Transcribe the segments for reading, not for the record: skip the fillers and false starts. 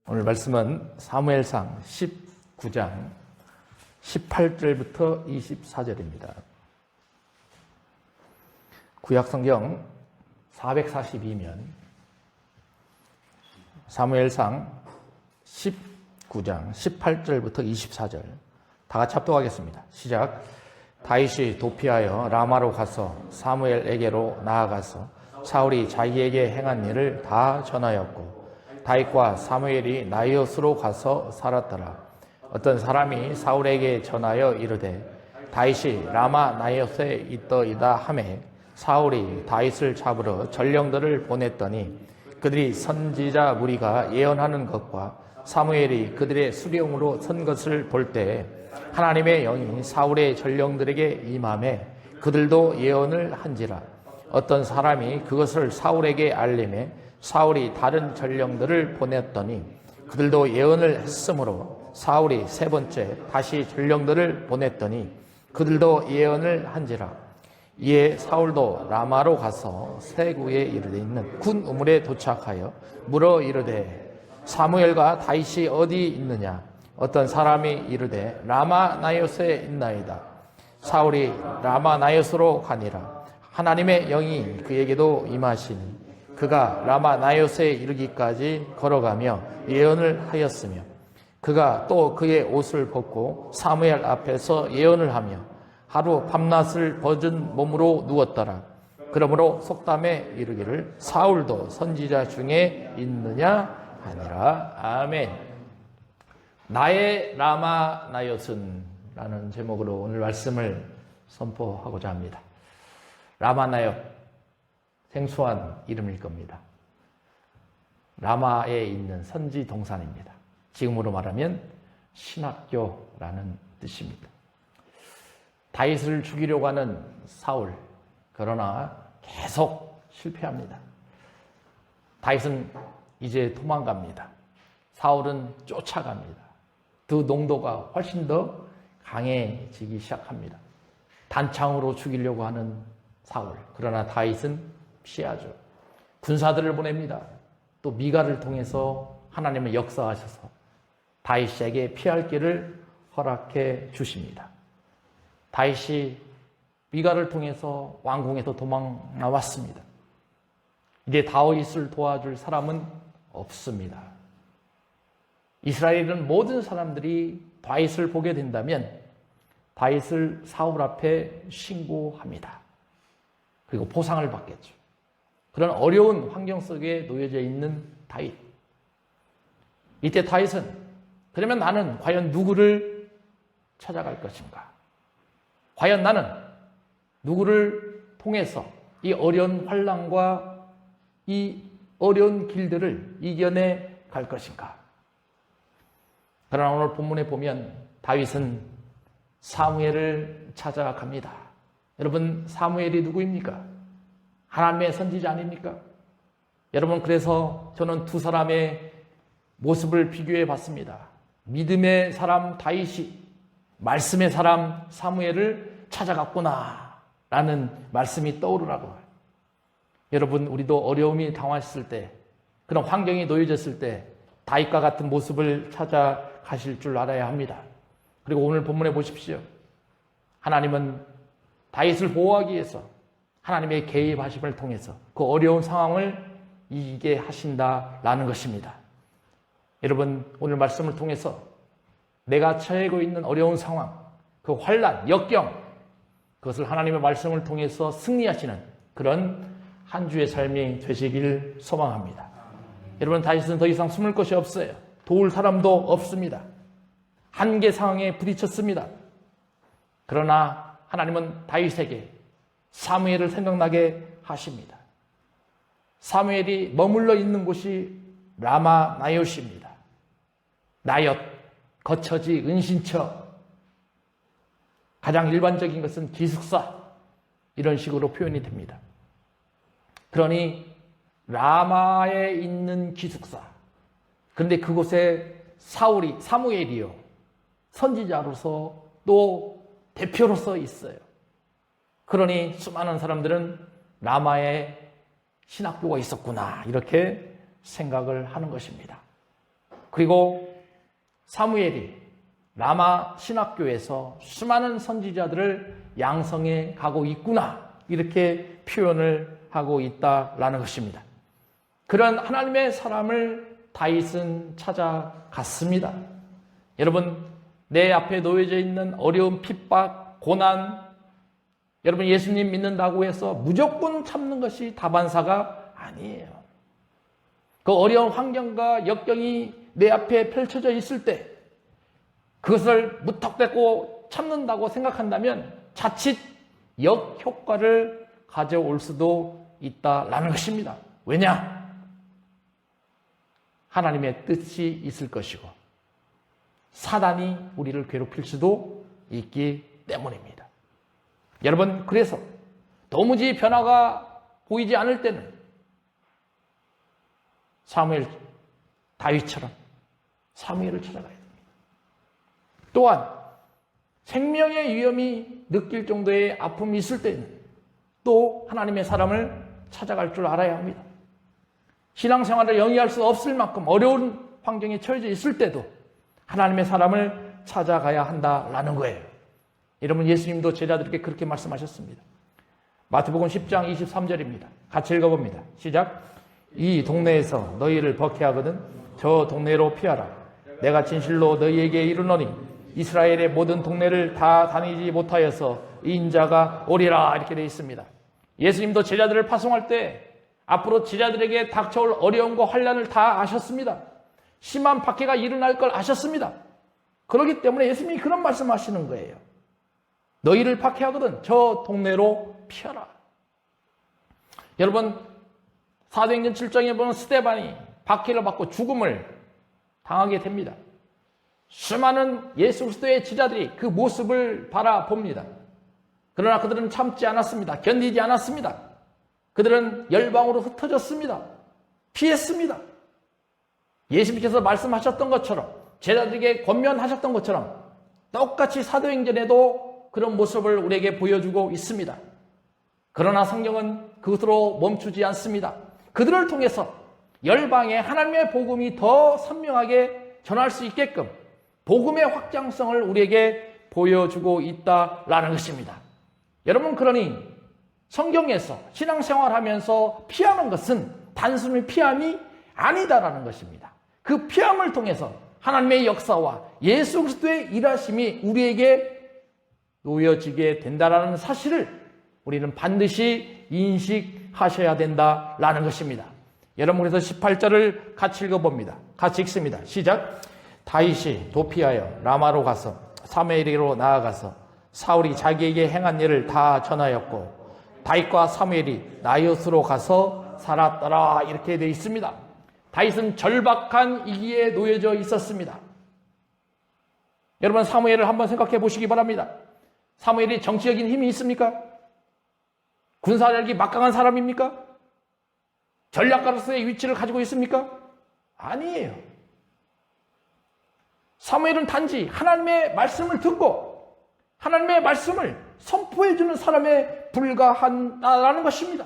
오늘 말씀은 사무엘상 19장 18절부터 24절입니다. 구약성경 442면 사무엘상 19장 18절부터 24절 다 같이 합독하겠습니다. 시작. 다윗이 도피하여 라마로 가서 사무엘에게로 나아가서 사울이 자기에게 행한 일을 다 전하였고 다윗과 사무엘이 나이옷으로 가서 살았더라. 어떤 사람이 사울에게 전하여 이르되 다윗이 라마 나이옷에 있더이다 하매 사울이 다윗을 잡으러 전령들을 보냈더니 그들이 선지자 무리가 예언하는 것과 사무엘이 그들의 수령으로 선 것을 볼 때 하나님의 영이 사울의 전령들에게 임하매 그들도 예언을 한지라. 어떤 사람이 그것을 사울에게 알림해 사울이 다른 전령들을 보냈더니 그들도 예언을 했으므로 사울이 세 번째 다시 전령들을 보냈더니 그들도 예언을 한지라. 이에 사울도 라마로 가서 세구에 이르되 있는 군 우물에 도착하여 물어 이르되 사무엘과 다윗이 어디 있느냐. 어떤 사람이 이르되 라마 나이옷에 있나이다. 사울이 라마 나이옷으로 가니라. 하나님의 영이 그에게도 임하시니 그가 라마 나이옷에 이르기까지 걸어가며 예언을 하였으며 그가 또 그의 옷을 벗고 사무엘 앞에서 예언을 하며 하루 밤낮을 벗은 몸으로 누웠더라. 그러므로 속담에 이르기를 사울도 선지자 중에 있느냐 하니라. 아멘. 나의 라마 나이옷은 라는 제목으로 오늘 말씀을 선포하고자 합니다. 라마 나이옷, 생소한 이름일 겁니다. 라마에 있는 선지 동산입니다. 지금으로 말하면 신학교라는 뜻입니다. 다윗을 죽이려고 하는 사울, 그러나 계속 실패합니다. 다윗은 이제 도망갑니다. 사울은 쫓아갑니다. 그 농도가 훨씬 더 강해지기 시작합니다. 단창으로 죽이려고 하는 사울, 그러나 다윗은 피하죠. 군사들을 보냅니다. 또 미가를 통해서 하나님은 역사하셔서 다윗에게 피할 길을 허락해 주십니다. 다윗이 미가를 통해서 왕궁에서 도망 나왔습니다. 이제 다윗을 도와줄 사람은 없습니다. 이스라엘은 모든 사람들이 다윗을 보게 된다면 다윗을 사울 앞에 신고합니다. 그리고 보상을 받겠죠. 그런 어려운 환경 속에 놓여져 있는 다윗. 이때 다윗은 그러면 나는 과연 누구를 찾아갈 것인가? 과연 나는 누구를 통해서 이 어려운 환난과 이 어려운 길들을 이겨내 갈 것인가? 그러나 오늘 본문에 보면 다윗은 사무엘을 찾아갑니다. 여러분, 사무엘이 누구입니까? 하나님의 선지자 아닙니까? 여러분, 그래서 저는 두 사람의 모습을 비교해 봤습니다. 믿음의 사람 다윗이 말씀의 사람 사무엘을 찾아갔구나 라는 말씀이 떠오르라고요. 여러분, 우리도 어려움이 당했을 때, 그런 환경이 놓여졌을 때 다윗과 같은 모습을 찾아가실 줄 알아야 합니다. 그리고 오늘 본문에 보십시오. 하나님은 다윗을 보호하기 위해서 하나님의 개입하심을 통해서 그 어려운 상황을 이기게 하신다라는 것입니다. 여러분, 오늘 말씀을 통해서 내가 처하고 있는 어려운 상황, 그 환난, 역경, 그것을 하나님의 말씀을 통해서 승리하시는 그런 한 주의 삶이 되시길 소망합니다. 여러분, 다윗은 더 이상 숨을 곳이 없어요. 도울 사람도 없습니다. 한계 상황에 부딪혔습니다. 그러나 하나님은 다윗에게 사무엘을 생각나게 하십니다. 사무엘이 머물러 있는 곳이 라마 나이옷입니다. 나이옷, 거처지, 은신처. 가장 일반적인 것은 기숙사, 이런 식으로 표현이 됩니다. 그러니 라마에 있는 기숙사. 그런데 그곳에 사무엘이요, 선지자로서 또 대표로서 있어요. 그러니 수많은 사람들은 라마에 신학교가 있었구나 이렇게 생각을 하는 것입니다. 그리고 사무엘이 라마 신학교에서 수많은 선지자들을 양성해 가고 있구나, 이렇게 표현을 하고 있다라는 것입니다. 그런 하나님의 사람을 다윗은 찾아갔습니다. 여러분, 내 앞에 놓여져 있는 어려운 핍박, 고난, 여러분 예수님 믿는다고 해서 무조건 참는 것이 다반사가 아니에요. 그 어려운 환경과 역경이 내 앞에 펼쳐져 있을 때 그것을 무턱대고 참는다고 생각한다면 자칫 역효과를 가져올 수도 있다라는 것입니다. 왜냐? 하나님의 뜻이 있을 것이고 사단이 우리를 괴롭힐 수도 있기 때문입니다. 여러분, 그래서 도무지 변화가 보이지 않을 때는 사무엘, 다윗처럼 사무엘을 찾아가야 됩니다. 또한 생명의 위험이 느낄 정도의 아픔이 있을 때는 또 하나님의 사람을 찾아갈 줄 알아야 합니다. 신앙생활을 영위할 수 없을 만큼 어려운 환경에 처해져 있을 때도 하나님의 사람을 찾아가야 한다라는 거예요. 여러분, 예수님도 제자들에게 그렇게 말씀하셨습니다. 마태복음 10장 23절입니다. 같이 읽어봅니다. 시작. 이 동네에서 너희를 박해하거든 저 동네로 피하라. 내가 진실로 너희에게 이르노니 이스라엘의 모든 동네를 다 다니지 못하여서 인자가 오리라, 이렇게 되어 있습니다. 예수님도 제자들을 파송할 때 앞으로 제자들에게 닥쳐올 어려움과 환난을 다 아셨습니다. 심한 박해가 일어날 걸 아셨습니다. 그렇기 때문에 예수님이 그런 말씀하시는 거예요. 너희를 박해하거든 저 동네로 피하라. 여러분, 사도행전 7장에 보면 스데반이 박해를 받고 죽음을 당하게 됩니다. 수많은 예수 그리스도의 제자들이 그 모습을 바라봅니다. 그러나 그들은 참지 않았습니다. 견디지 않았습니다. 그들은 열방으로 흩어졌습니다. 피했습니다. 예수님께서 말씀하셨던 것처럼, 제자들에게 권면하셨던 것처럼 똑같이 사도행전에도 그런 모습을 우리에게 보여주고 있습니다. 그러나 성경은 그것으로 멈추지 않습니다. 그들을 통해서 열방에 하나님의 복음이 더 선명하게 전할 수 있게끔 복음의 확장성을 우리에게 보여주고 있다라는 것입니다. 여러분, 그러니 성경에서 신앙생활하면서 피하는 것은 단순히 피함이 아니다라는 것입니다. 그 피함을 통해서 하나님의 역사와 예수 그리스도의 일하심이 우리에게 놓여지게 된다라는 사실을 우리는 반드시 인식하셔야 된다라는 것입니다. 여러분, 그래서 18절을 같이 읽어봅니다. 같이 읽습니다. 시작. 다윗이 도피하여 라마로 가서 사무엘에게로 나아가서 사울이 자기에게 행한 일을 다 전하였고 다윗과 사무엘이 나요스로 가서 살았더라, 이렇게 되어 있습니다. 다윗은 절박한 위기에 놓여져 있었습니다. 여러분, 사무엘을 한번 생각해 보시기 바랍니다. 사무엘이 정치적인 힘이 있습니까? 군사력이 막강한 사람입니까? 전략가로서의 위치를 가지고 있습니까? 아니에요. 사무엘은 단지 하나님의 말씀을 듣고 하나님의 말씀을 선포해주는 사람에 불과하다는 것입니다.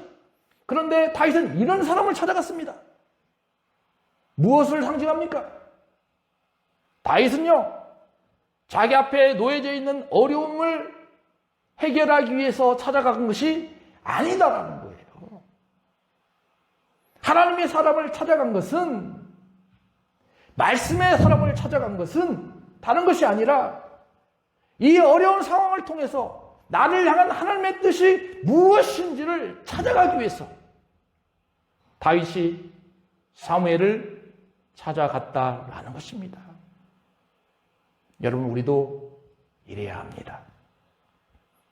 그런데 다윗은 이런 사람을 찾아갔습니다. 무엇을 상징합니까? 다윗은요, 자기 앞에 놓여져 있는 어려움을 해결하기 위해서 찾아간 것이 아니다라는 거예요. 하나님의 사람을 찾아간 것은, 말씀의 사람을 찾아간 것은 다른 것이 아니라 이 어려운 상황을 통해서 나를 향한 하나님의 뜻이 무엇인지를 찾아가기 위해서 다윗이 사무엘을 찾아갔다라는 것입니다. 여러분, 우리도 이래야 합니다.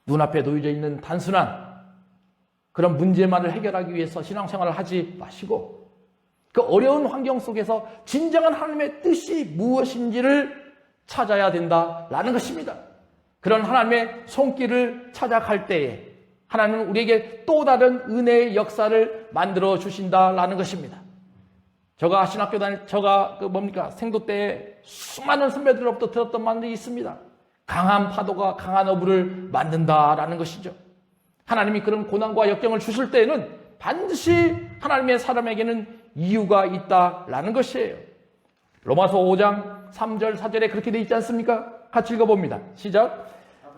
눈앞에 놓여져 있는 단순한 그런 문제만을 해결하기 위해서 신앙생활을 하지 마시고 그 어려운 환경 속에서 진정한 하나님의 뜻이 무엇인지를 찾아야 된다라는 것입니다. 그런 하나님의 손길을 찾아갈 때에 하나님은 우리에게 또 다른 은혜의 역사를 만들어 주신다라는 것입니다. 제가 신학교 다닐, 생도 때에 수많은 선배들로부터 들었던 말이 있습니다. 강한 파도가 강한 어부를 만든다라는 것이죠. 하나님이 그런 고난과 역경을 주실 때에는 반드시 하나님의 사람에게는 이유가 있다라는 것이에요. 로마서 5장 3절 4절에 그렇게 돼 있지 않습니까? 같이 읽어봅니다. 시작.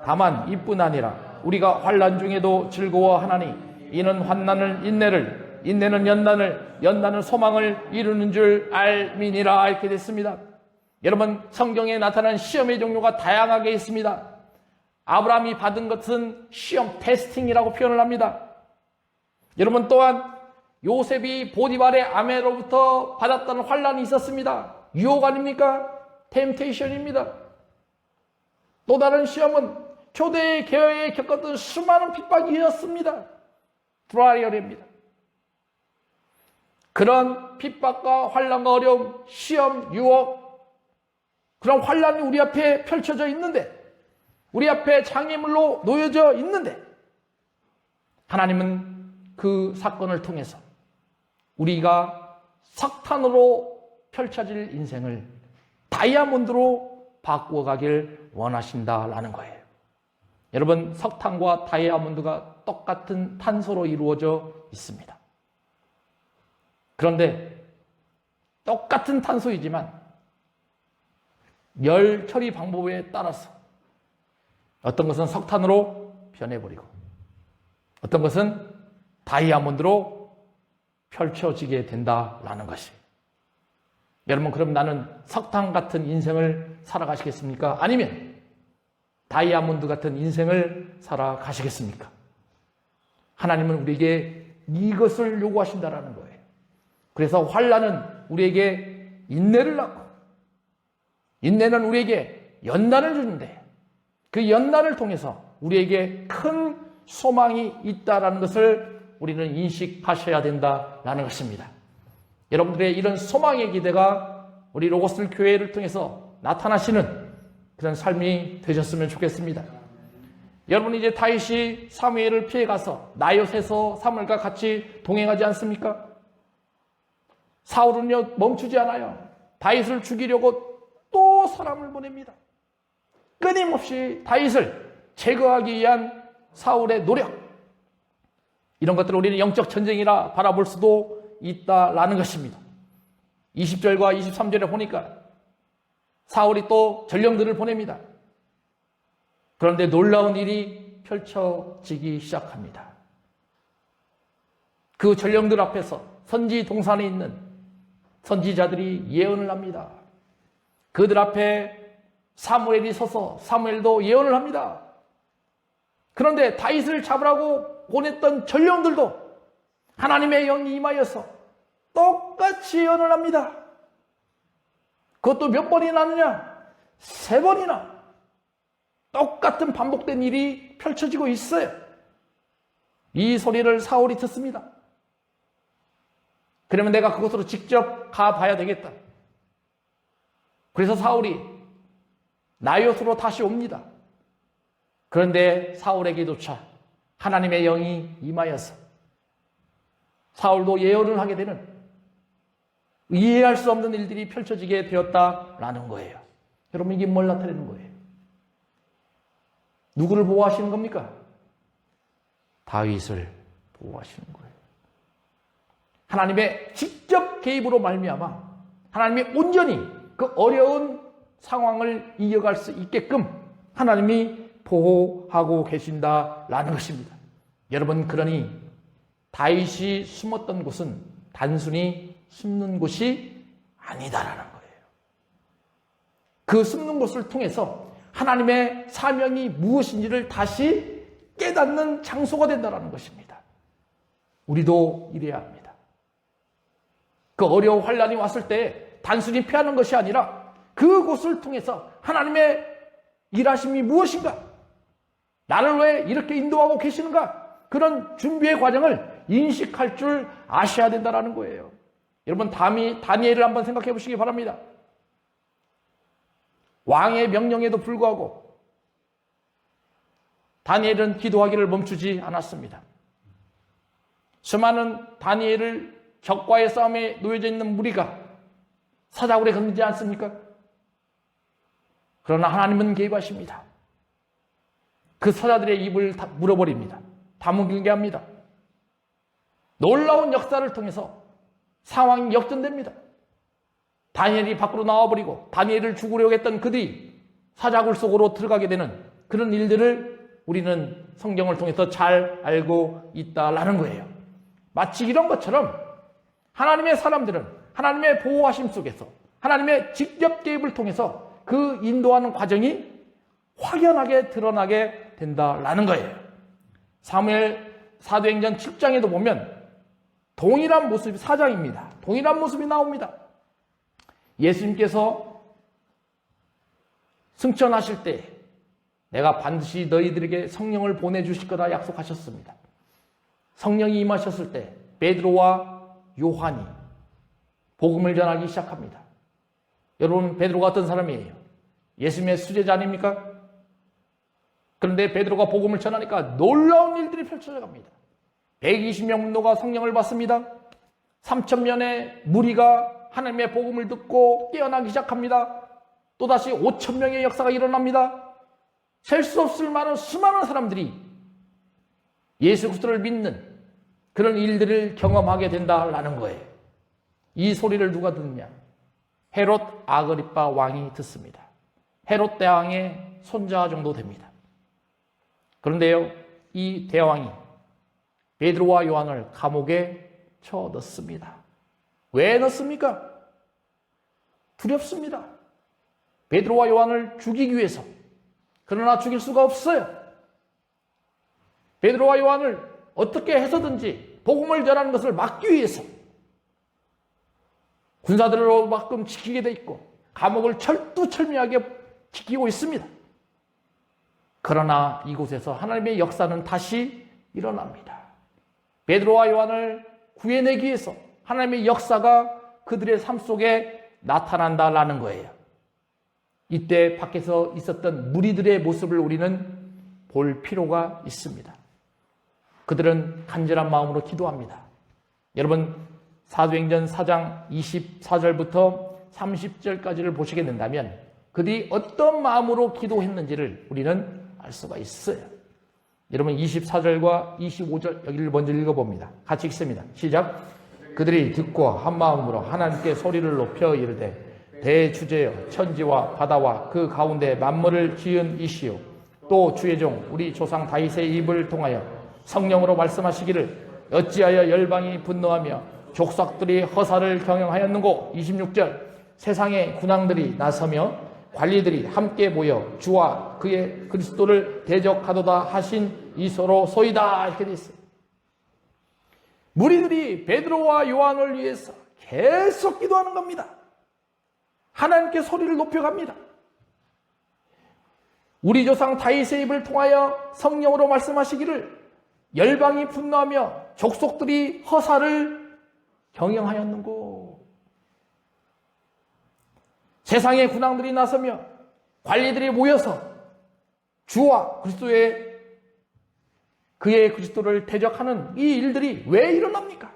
다만 이뿐 아니라 우리가 환난 중에도 즐거워하나니 이는 환난을 인내를, 인내는 연단을, 연단은 소망을 이루는 줄 알미니라. 이렇게 됐습니다. 여러분, 성경에 나타난 시험의 종류가 다양하게 있습니다. 아브라함이 받은 것은 시험, 테스팅이라고 표현을 합니다. 여러분, 또한 요셉이 보디발의 아내로부터 받았던 환난이 있었습니다. 유혹 아닙니까? 템테이션입니다. 또 다른 시험은 초대 교회에 겪었던 수많은 핍박이었습니다. 트라이얼입니다. 그런 핍박과 환난과 어려움, 시험, 유혹, 그런 환난이 우리 앞에 펼쳐져 있는데, 우리 앞에 장애물로 놓여져 있는데, 하나님은 그 사건을 통해서 우리가 석탄으로 펼쳐질 인생을 다이아몬드로 바꾸어가길 원하신다라는 거예요. 여러분, 석탄과 다이아몬드가 똑같은 탄소로 이루어져 있습니다. 그런데 똑같은 탄소이지만 열 처리 방법에 따라서 어떤 것은 석탄으로 변해버리고 어떤 것은 다이아몬드로 펼쳐지게 된다라는 것이. 여러분, 그럼 나는 석탄 같은 인생을 살아가시겠습니까? 아니면 다이아몬드 같은 인생을 살아가시겠습니까? 하나님은 우리에게 이것을 요구하신다라는 거예요. 그래서 환난은 우리에게 인내를 낳고, 인내는 우리에게 연단을 주는데, 그 연단을 통해서 우리에게 큰 소망이 있다라는 것을 우리는 인식하셔야 된다라는 것입니다. 여러분들의 이런 소망의 기대가 우리 로고스 교회를 통해서 나타나시는 그런 삶이 되셨으면 좋겠습니다. 여러분, 이제 다윗이 사무엘을 피해가서 나요새서 사무엘과 같이 동행하지 않습니까? 사울은요 멈추지 않아요. 다윗을 죽이려고 또 사람을 보냅니다. 끊임없이 다윗을 제거하기 위한 사울의 노력, 이런 것들을 우리는 영적 전쟁이라 바라볼 수도 있다라는 것입니다. 20절과 23절에 보니까 사울이 또 전령들을 보냅니다. 그런데 놀라운 일이 펼쳐지기 시작합니다. 그 전령들 앞에서 선지 동산에 있는 선지자들이 예언을 합니다. 그들 앞에 사무엘이 서서 사무엘도 예언을 합니다. 그런데 다윗을 잡으라고 보냈던 전령들도 하나님의 영이 임하여서 똑같이 예언을 합니다. 그것도 몇 번이나 하느냐? 3번이나 똑같은 반복된 일이 펼쳐지고 있어요. 이 소리를 사울이 듣습니다. 그러면 내가 그곳으로 직접 가봐야 되겠다. 그래서 사울이 나요스로 다시 옵니다. 그런데 사울에게조차 하나님의 영이 임하여서 사울도 예언을 하게 되는, 이해할 수 없는 일들이 펼쳐지게 되었다라는 거예요. 여러분, 이게 뭘 나타내는 거예요? 누구를 보호하시는 겁니까? 다윗을 보호하시는 거예요. 하나님의 직접 개입으로 말미암아 하나님이 온전히 그 어려운 상황을 이어갈 수 있게끔 하나님이 보호하고 계신다라는 것입니다. 여러분, 그러니 다윗이 숨었던 곳은 단순히 숨는 곳이 아니다라는 거예요. 그 숨는 곳을 통해서 하나님의 사명이 무엇인지를 다시 깨닫는 장소가 된다라는 것입니다. 우리도 이래야 합니다. 그 어려운 환난이 왔을 때 단순히 피하는 것이 아니라 그곳을 통해서 하나님의 일하심이 무엇인가? 나를 왜 이렇게 인도하고 계시는가? 그런 준비의 과정을 인식할 줄 아셔야 된다는 거예요. 여러분, 다니엘을 한번 생각해 보시기 바랍니다. 왕의 명령에도 불구하고 다니엘은 기도하기를 멈추지 않았습니다. 수많은 다니엘을 적과의 싸움에 놓여져 있는 무리가 사자굴에 건드지 않습니까? 그러나 하나님은 개입하십니다. 그 사자들의 입을 다 물어버립니다. 다무기게 합니다. 놀라운 역사를 통해서 상황이 역전됩니다. 다니엘이 밖으로 나와버리고 다니엘을 죽으려고 했던 그들이 사자굴 속으로 들어가게 되는 그런 일들을 우리는 성경을 통해서 잘 알고 있다라는 거예요. 마치 이런 것처럼 하나님의 사람들은 하나님의 보호하심 속에서 하나님의 직접 개입을 통해서 그 인도하는 과정이 확연하게 드러나게 된다라는 거예요. 사무엘 사도행전 7장에도 보면 동일한 모습이 4장입니다. 동일한 모습이 나옵니다. 예수님께서 승천하실 때 내가 반드시 너희들에게 성령을 보내주실 거다 약속하셨습니다. 성령이 임하셨을 때 베드로와 요한이 복음을 전하기 시작합니다. 여러분, 베드로가 어떤 사람이에요? 예수님의 수제자 아닙니까? 그런데 베드로가 복음을 전하니까 놀라운 일들이 펼쳐져 갑니다. 120명 문도가 성령을 받습니다. 3,000명의 무리가 하나님의 복음을 듣고 깨어나기 시작합니다. 또다시 5,000명의 역사가 일어납니다. 셀 수 없을 만한 수많은 사람들이 예수 그리스도를 믿는 그런 일들을 경험하게 된다라는 거예요. 이 소리를 누가 듣느냐? 헤롯 아그리빠 왕이 듣습니다. 헤롯 대왕의 손자 정도 됩니다. 그런데요, 이 대왕이 베드로와 요한을 감옥에 쳐 넣습니다. 왜 넣습니까? 두렵습니다. 베드로와 요한을 죽이기 위해서. 그러나 죽일 수가 없어요. 베드로와 요한을 어떻게 해서든지 복음을 전하는 것을 막기 위해서 군사들로만큼 지키게 돼 있고 감옥을 철두철미하게 지키고 있습니다. 그러나 이곳에서 하나님의 역사는 다시 일어납니다. 베드로와 요한을 구해내기 위해서 하나님의 역사가 그들의 삶 속에 나타난다라는 거예요. 이때 밖에서 있었던 무리들의 모습을 우리는 볼 필요가 있습니다. 그들은 간절한 마음으로 기도합니다. 여러분, 사도행전 4장 24절부터 30절까지를 보시게 된다면 그들이 어떤 마음으로 기도했는지를 우리는 알 수가 있어요. 여러분, 24절과 25절 여기를 먼저 읽어봅니다. 같이 읽습니다. 시작. 그들이 듣고 한 마음으로 하나님께 소리를 높여 이르되 대주제여 천지와 바다와 그 가운데 만물을 지은 이시요 또 주의 종 우리 조상 다윗의 입을 통하여 성령으로 말씀하시기를 어찌하여 열방이 분노하며 족속들이 허사를 경영하였는고. 26절 세상의 군왕들이 나서며 관리들이 함께 모여 주와 그의 그리스도를 대적하도다 하신 이소로 소이다. 이렇게 돼 있어요. 무리들이 베드로와 요한을 위해서 계속 기도하는 겁니다. 하나님께 소리를 높여갑니다. 우리 조상 다윗의 입을 통하여 성령으로 말씀하시기를 열방이 분노하며 족속들이 허사를 경영하였는고. 세상의 군왕들이 나서며 관리들이 모여서 주와 그의 그리스도를 대적하는 이 일들이 왜 일어납니까?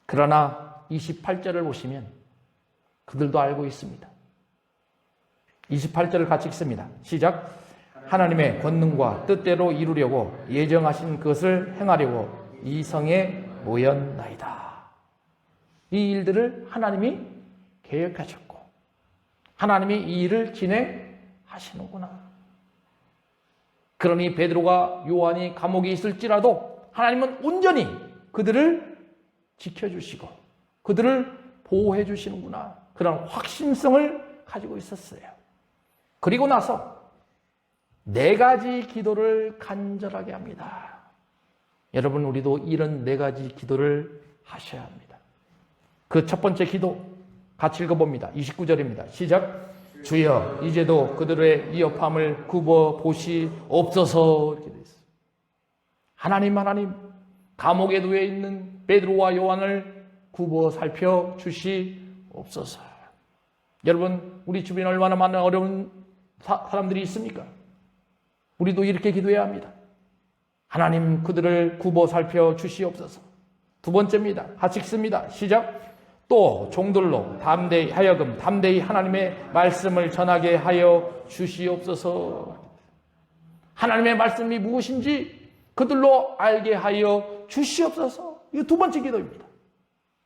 그러나 28절을 보시면 그들도 알고 있습니다. 28절을 같이 읽습니다. 시작. 하나님의 권능과 뜻대로 이루려고 예정하신 것을 행하려고 이 성에 모였나이다. 이 일들을 하나님이 계획하셨고 하나님이 이 일을 진행하시는구나. 그러니 베드로가 요한이 감옥에 있을지라도 하나님은 온전히 그들을 지켜주시고 그들을 보호해 주시는구나. 그런 확신성을 가지고 있었어요. 그리고 나서 4가지 기도를 간절하게 합니다. 여러분, 우리도 이런 4가지 기도를 하셔야 합니다. 그 첫 번째 기도 같이 읽어봅니다. 29절입니다. 시작. 주여 이제도 그들의 위협함을 굽어 보시옵소서. 이렇게 되어 있어요. 하나님 감옥에 누워 있는 베드로와 요한을 굽어 살펴 주시옵소서. 여러분, 우리 주변에 얼마나 많은 어려운 사람들이 있습니까? 우리도 이렇게 기도해야 합니다. 하나님 그들을 굽어 살펴 주시옵소서. 두 번째입니다. 같이 읽습니다. 시작. 또 종들로 하여금 담대히 하나님의 말씀을 전하게 하여 주시옵소서. 하나님의 말씀이 무엇인지 그들로 알게 하여 주시옵소서. 이거 두 번째 기도입니다.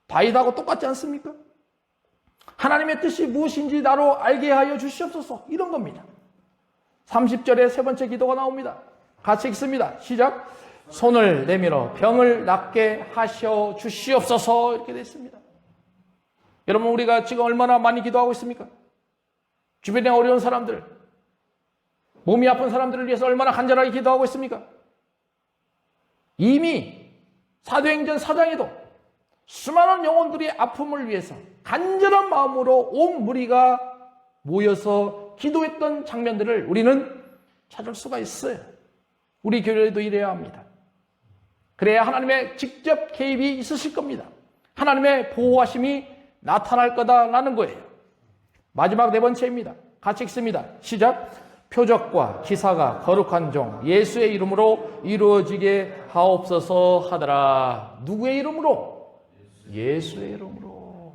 다윗하고 똑같지 않습니까? 하나님의 뜻이 무엇인지 나로 알게 하여 주시옵소서. 이런 겁니다. 30절에 세 번째 기도가 나옵니다. 같이 읽습니다. 시작. 손을 내밀어 병을 낫게 하셔 주시옵소서. 이렇게 됐습니다. 여러분, 우리가 지금 얼마나 많이 기도하고 있습니까? 주변에 어려운 사람들, 몸이 아픈 사람들을 위해서 얼마나 간절하게 기도하고 있습니까? 이미 사도행전 4장에도 수많은 영혼들이 아픔을 위해서 간절한 마음으로 온 무리가 모여서 기도했던 장면들을 우리는 찾을 수가 있어요. 우리 교회도 이래야 합니다. 그래야 하나님의 직접 개입이 있으실 겁니다. 하나님의 보호하심이 나타날 거다라는 거예요. 마지막 네 번째입니다. 같이 읽습니다. 시작. 표적과 기사가 거룩한 종 예수의 이름으로 이루어지게 하옵소서 하더라. 누구의 이름으로? 예수의 이름으로.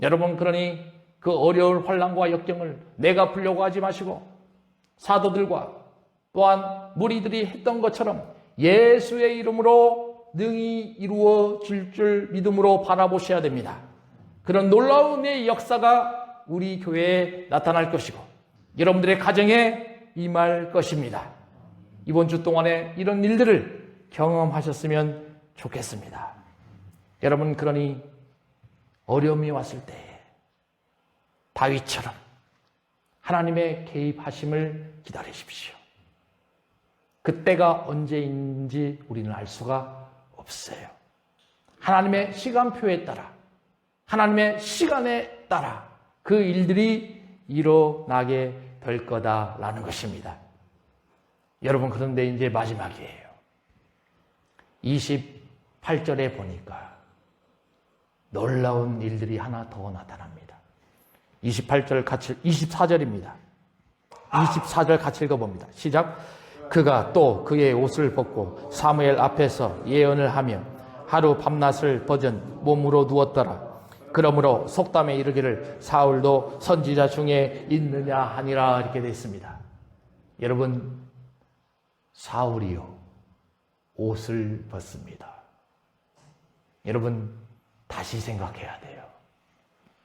여러분, 그러니 그 어려울 환난과 역경을 내가 풀려고 하지 마시고 사도들과 또한 무리들이 했던 것처럼 예수의 이름으로 능히 이루어질 줄 믿음으로 바라보셔야 됩니다. 그런 놀라운 의 역사가 우리 교회에 나타날 것이고 여러분들의 가정에 임할 것입니다. 이번 주 동안에 이런 일들을 경험하셨으면 좋겠습니다. 여러분, 그러니 어려움이 왔을 때 다윗처럼 하나님의 개입하심을 기다리십시오. 그때가 언제인지 우리는 알 수가 없어요. 하나님의 시간표에 따라, 하나님의 시간에 따라 그 일들이 일어나게 될 거다라는 것입니다. 여러분, 그런데 이제 마지막이에요. 28절에 보니까 놀라운 일들이 하나 더 나타납니다. 24절 입니다. 24절 같이 읽어봅니다. 시작. 그가 또 그의 옷을 벗고 사무엘 앞에서 예언을 하며 하루 밤낮을 벗은 몸으로 누웠더라. 그러므로 속담에 이르기를 사울도 선지자 중에 있느냐 하니라. 이렇게 되어 있습니다. 여러분, 사울이요 옷을 벗습니다. 여러분, 다시 생각해야 돼요.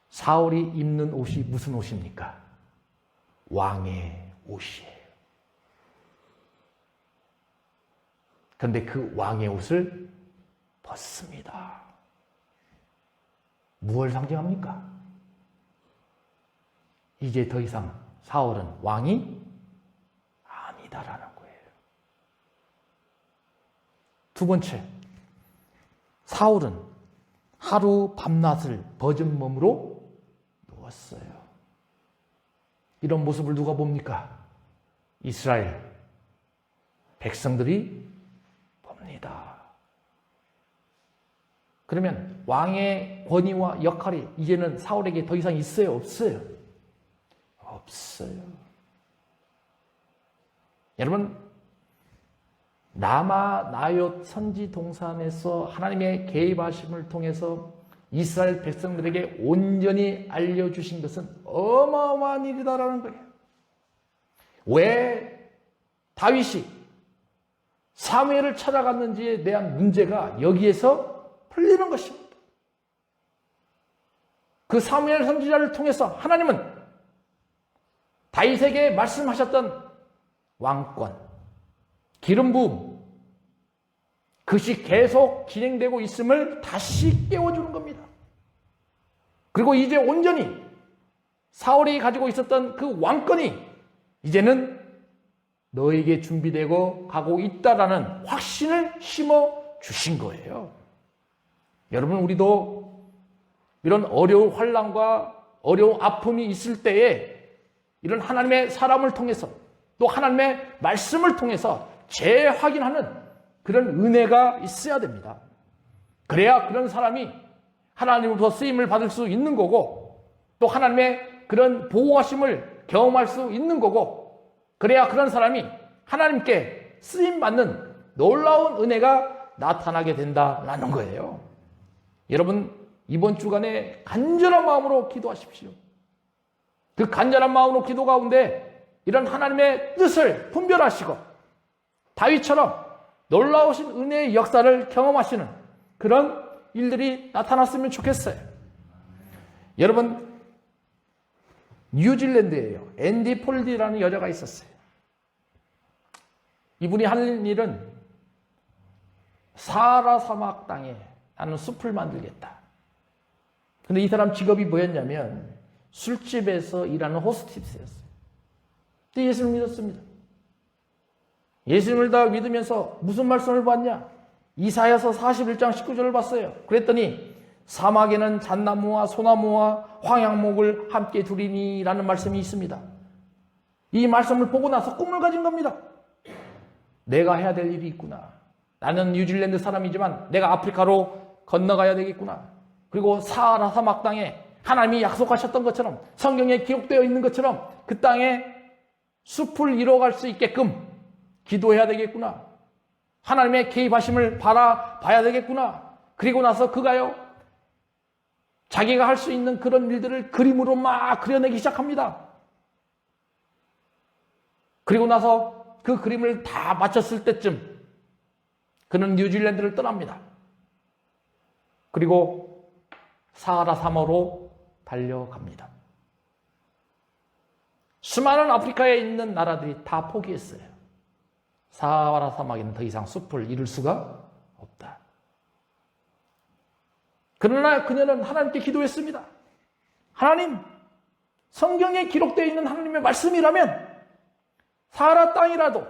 사울이 입는 옷이 무슨 옷입니까? 왕의 옷이에요. 그런데 그 왕의 옷을 벗습니다. 무엇을 상징합니까? 이제 더 이상 사울은 왕이 아니다라는 거예요. 두 번째, 사울은 하루 밤낮을 벗은 몸으로 누웠어요. 이런 모습을 누가 봅니까? 이스라엘 백성들이 봅니다. 그러면 왕의 권위와 역할이 이제는 사울에게 더 이상 있어요? 없어요? 없어요. 여러분, 라마 나옳 선지 동산에서 하나님의 개입하심을 통해서 이스라엘 백성들에게 온전히 알려주신 것은 어마어마한 일이다라는 거예요. 왜 다윗이 사무엘을 찾아갔는지에 대한 문제가 여기에서 풀리는 것입니다. 그 사무엘 선지자를 통해서 하나님은 다윗에게 말씀하셨던 왕권, 기름 부음, 그것이 계속 진행되고 있음을 다시 깨워주는 겁니다. 그리고 이제 온전히 사울이 가지고 있었던 그 왕권이 이제는 너에게 준비되고 가고 있다라는 확신을 심어 주신 거예요. 여러분, 우리도 이런 어려운 환난과 어려운 아픔이 있을 때에 이런 하나님의 사람을 통해서 또 하나님의 말씀을 통해서 재확인하는 그런 은혜가 있어야 됩니다. 그래야 그런 사람이 하나님으로부터 쓰임을 받을 수 있는 거고 또 하나님의 그런 보호하심을 경험할 수 있는 거고 그래야 그런 사람이 하나님께 쓰임받는 놀라운 은혜가 나타나게 된다라는 거예요. 여러분, 이번 주간에 간절한 마음으로 기도하십시오. 그 간절한 마음으로 기도 가운데 이런 하나님의 뜻을 분별하시고 다윗처럼 놀라우신 은혜의 역사를 경험하시는 그런 일들이 나타났으면 좋겠어요. 여러분, 뉴질랜드에요. 앤디 폴디라는 여자가 있었어요. 이분이 하는 일은 사하라 사막 땅에 나는 숲을 만들겠다. 근데 이 사람 직업이 뭐였냐면 술집에서 일하는 호스티스였어요. 근데 예수를 믿었습니다. 예수님을 다 믿으면서 무슨 말씀을 봤냐? 이사야서 41장 19절을 봤어요. 그랬더니 사막에는 잣나무와 소나무와 황양목을 함께 두리니 라는 말씀이 있습니다. 이 말씀을 보고 나서 꿈을 가진 겁니다. 내가 해야 될 일이 있구나. 나는 뉴질랜드 사람이지만 내가 아프리카로 건너가야 되겠구나. 그리고 사하라 사막 땅에 하나님이 약속하셨던 것처럼 성경에 기록되어 있는 것처럼 그 땅에 숲을 이뤄갈 수 있게끔 기도해야 되겠구나. 하나님의 개입하심을 바라봐야 되겠구나. 그리고 나서 그가요, 자기가 할 수 있는 그런 일들을 그림으로 막 그려내기 시작합니다. 그리고 나서 그 그림을 다 마쳤을 때쯤 그는 뉴질랜드를 떠납니다. 그리고 사하라 사막으로 달려갑니다. 수많은 아프리카에 있는 나라들이 다 포기했어요. 사하라 사막에는 더 이상 숲을 이룰 수가 없다. 그러나 그녀는 하나님께 기도했습니다. 하나님, 성경에 기록되어 있는 하나님의 말씀이라면 사하라 땅이라도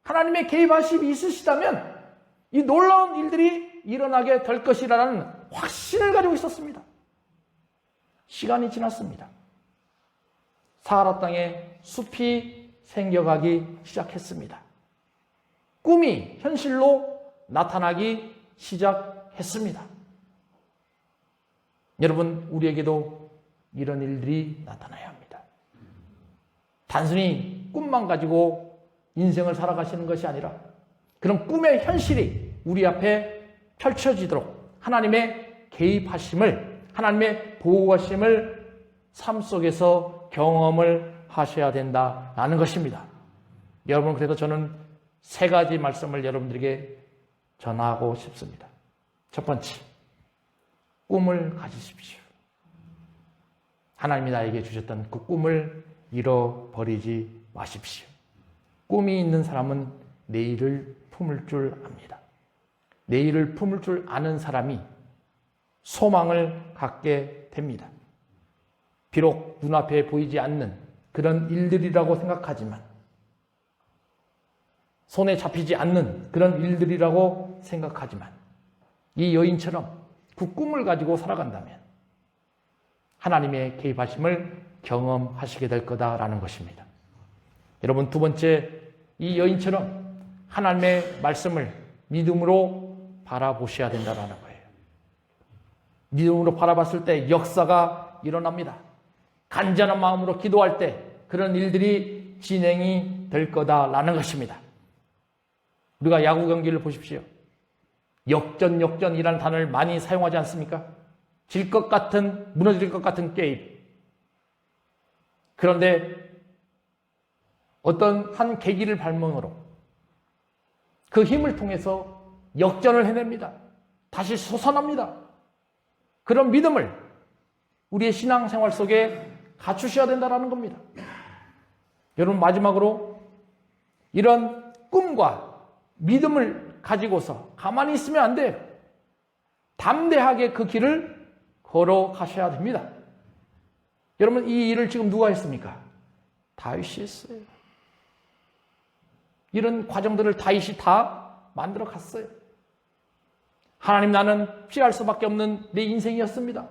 하나님의 개입하심이 있으시다면 이 놀라운 일들이 일어나게 될 것이라는 확신을 가지고 있었습니다. 시간이 지났습니다. 사하라 땅에 숲이 생겨가기 시작했습니다. 꿈이 현실로 나타나기 시작했습니다. 여러분, 우리에게도 이런 일들이 나타나야 합니다. 단순히 꿈만 가지고 인생을 살아가시는 것이 아니라 그런 꿈의 현실이 우리 앞에 펼쳐지도록 하나님의 개입하심을, 하나님의 보호하심을 삶 속에서 경험을 하셔야 된다라는 것입니다. 여러분, 그래서 저는 세 가지 말씀을 여러분들에게 전하고 싶습니다. 첫 번째, 꿈을 가지십시오. 하나님이 나에게 주셨던 그 꿈을 잃어버리지 마십시오. 꿈이 있는 사람은 내일을 품을 줄 압니다. 내일을 품을 줄 아는 사람이 소망을 갖게 됩니다. 비록 눈앞에 보이지 않는 그런 일들이라고 생각하지만, 손에 잡히지 않는 그런 일들이라고 생각하지만, 이 여인처럼 그 꿈을 가지고 살아간다면 하나님의 개입하심을 경험하시게 될 거다라는 것입니다. 여러분, 두 번째, 이 여인처럼 하나님의 말씀을 믿음으로 바라보셔야 된다는 거예요. 믿음으로 바라봤을 때 역사가 일어납니다. 간절한 마음으로 기도할 때 그런 일들이 진행이 될 거다라는 것입니다. 우리가 야구 경기를 보십시오. 역전이라는 단어를 많이 사용하지 않습니까? 질 것 같은, 무너질 것 같은 게임. 그런데 어떤 한 계기를 발명으로 그 힘을 통해서 역전을 해냅니다. 다시 솟아납니다. 그런 믿음을 우리의 신앙생활 속에 갖추셔야 된다는 겁니다. 여러분, 마지막으로 이런 꿈과 믿음을 가지고서 가만히 있으면 안 돼요. 담대하게 그 길을 걸어가셔야 됩니다. 여러분, 이 일을 지금 누가 했습니까? 다윗이 했어요. 이런 과정들을 다윗이 다 만들어 갔어요. 하나님, 나는 피할 수밖에 없는 내 인생이었습니다.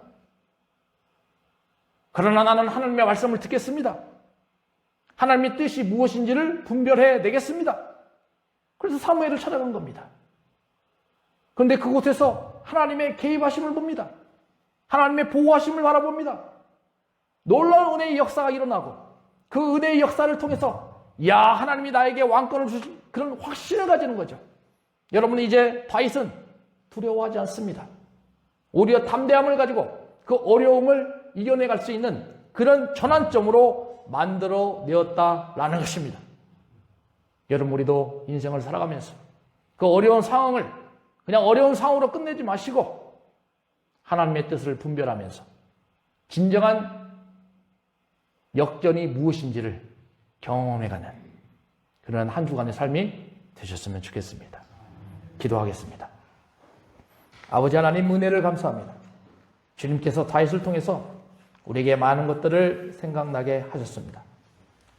그러나 나는 하나님의 말씀을 듣겠습니다. 하나님의 뜻이 무엇인지를 분별해 내겠습니다. 그래서 사무엘을 찾아간 겁니다. 그런데 그곳에서 하나님의 개입하심을 봅니다. 하나님의 보호하심을 바라봅니다. 놀라운 은혜의 역사가 일어나고 그 은혜의 역사를 통해서 하나님이 나에게 왕권을 주신 그런 확신을 가지는 거죠. 여러분, 이제 다윗은 두려워하지 않습니다. 오히려 담대함을 가지고 그 어려움을 이겨내갈 수 있는 그런 전환점으로 만들어 내었다라는 것입니다. 여러분, 우리도 인생을 살아가면서 그 어려운 상황을 그냥 어려운 상황으로 끝내지 마시고 하나님의 뜻을 분별하면서 진정한 역전이 무엇인지를 경험해가는 그런 한 주간의 삶이 되셨으면 좋겠습니다. 기도하겠습니다. 아버지 하나님, 은혜를 감사합니다. 주님께서 다윗을 통해서 우리에게 많은 것들을 생각나게 하셨습니다.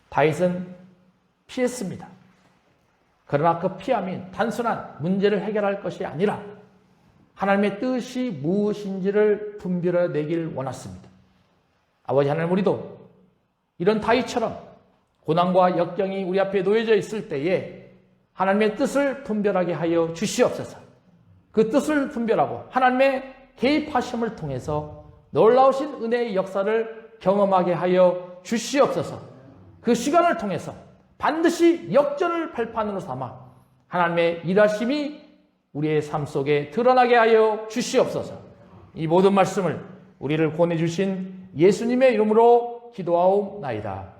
다윗은 피했습니다. 그러나 그 피함이 단순한 문제를 해결할 것이 아니라 하나님의 뜻이 무엇인지를 분별해내길 원했습니다. 아버지 하나님, 우리도 이런 다윗처럼 고난과 역경이 우리 앞에 놓여져 있을 때에 하나님의 뜻을 분별하게 하여 주시옵소서. 그 뜻을 분별하고 하나님의 개입하심을 통해서 놀라우신 은혜의 역사를 경험하게 하여 주시옵소서. 그 시간을 통해서 반드시 역전을 발판으로 삼아 하나님의 일하심이 우리의 삶 속에 드러나게 하여 주시옵소서. 이 모든 말씀을 우리를 권해주신 예수님의 이름으로 기도하옵나이다.